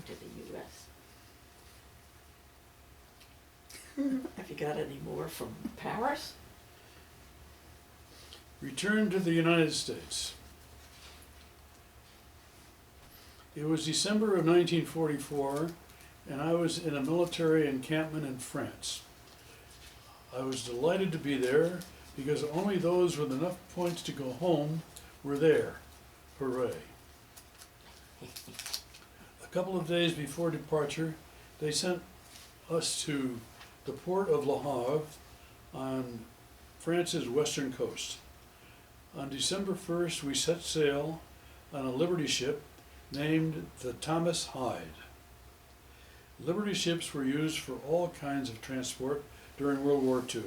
to the U.S. Have you got any more from Paris? Return to the United States. It was December of 1944, and I was in a military encampment in France. I was delighted to be there because only those with enough points to go home were there. Hooray. A couple of days before departure, they sent us to the port of Le Havre on France's western coast. On December 1st, we set sail on a Liberty ship named the Thomas Hyde. Liberty ships were used for all kinds of transport during World War II.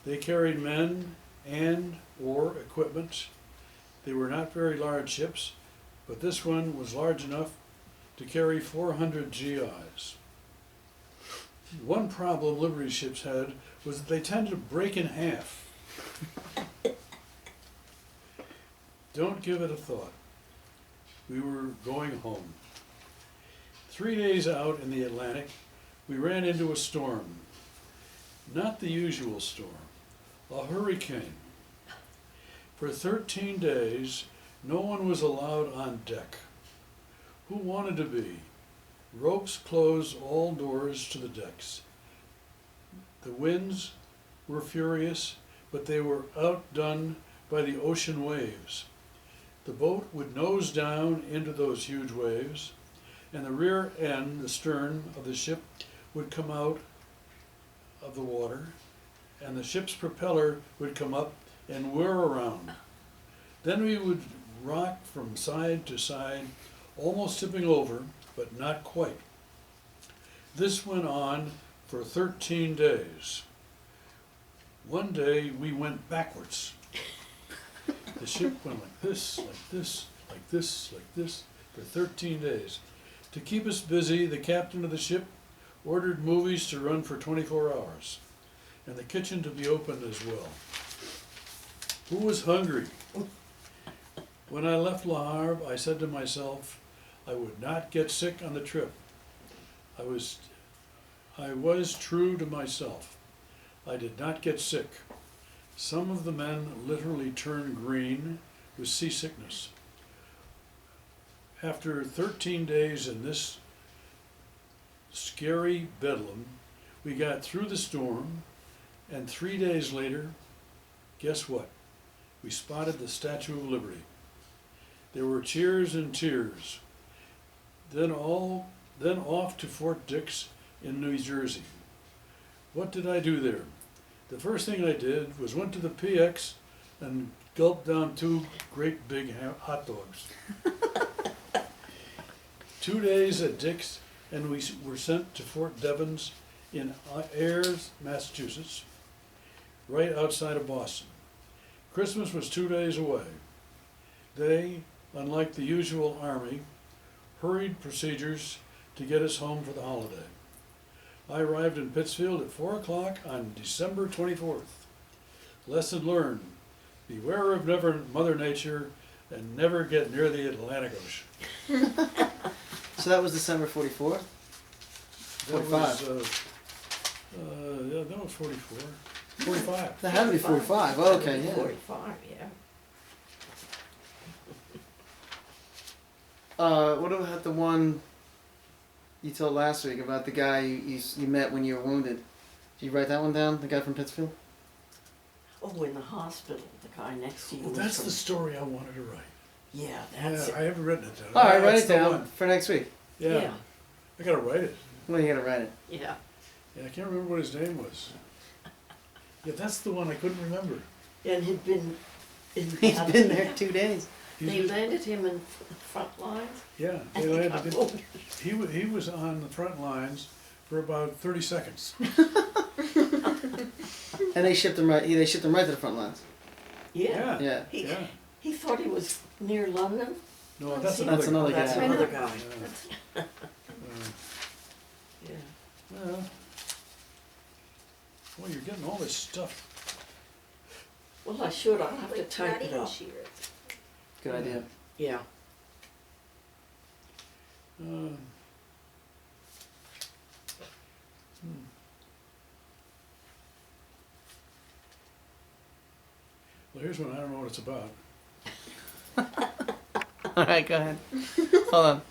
They carried men and/or equipment. They were not very large ships, but this one was large enough to carry 400 GIs. One problem Liberty ships had was that they tended to break in half. Don't give it a thought. We were going home. 3 days out in the Atlantic, we ran into a storm. Not the usual storm, a hurricane. For 13 days, no one was allowed on deck. Who wanted to be? Ropes closed all doors to the decks. The winds were furious, but they were outdone by the ocean waves. The boat would nose down into those huge waves, and the rear end, the stern of the ship, would come out of the water, and the ship's propeller would come up and whir around. Then we would rock from side to side, almost tipping over, but not quite. This went on for 13 days. One day we went backwards. The ship went like this, like this, like this, like this, for 13 days. To keep us busy, the captain of the ship ordered movies to run for 24 hours, and the kitchen to be open as well. Who was hungry? When I left Le Havre, I said to myself, I would not get sick on the trip. I was true to myself. I did not get sick. Some of the men literally turned green with seasickness. After 13 days in this scary bedlam, we got through the storm, and 3 days later, guess what? We spotted the Statue of Liberty. There were cheers and tears. Then off to Fort Dix in New Jersey. What did I do there? The first thing I did was went to the PX and gulped down 2 great big hot dogs. 2 days at Dix, and we were sent to Fort Devens in Ayers, Massachusetts, right outside of Boston. Christmas was 2 days away. They, unlike the usual Army, hurried procedures to get us home for the holiday. I arrived in Pittsfield at 4 o'clock on December 24th. Lesson learned: beware of Mother Nature and never get near the Atlantic Ocean. So that was December 44th? 45. Yeah, that was 44. 45. That had to be 45. Oh, okay, yeah. 45, yeah. What about the one you told last week about the guy you met when you were wounded? Did you write that one down? The guy from Pittsfield? Oh, in the hospital, the guy next to you. Well, that's the story I wanted to write. Yeah, that's Yeah, I haven't written it down. All right, write That's it the down one. for next week. Yeah. Yeah. I gotta write it. Well, you gotta write it. Yeah. Yeah, I can't remember what his name was. Yeah, that's the one I couldn't remember. And he'd been in. He's been there 2 days. They landed him in the front lines. Yeah, And they he landed got him. wounded. He was on the front lines for about 30 seconds. And they shipped him right. They shipped him right to the front lines. Yeah. Yeah. He, Yeah. he thought he was near London. No, that's See, another. That's another That's guy. another guy. Yeah. Yeah. Well, boy, you're getting all this stuff. Well, I should. I'll have to Like, type not it even up. sheer. Good idea. Yeah. Here's one, I don't know what it's about. All right, go ahead. Hold on.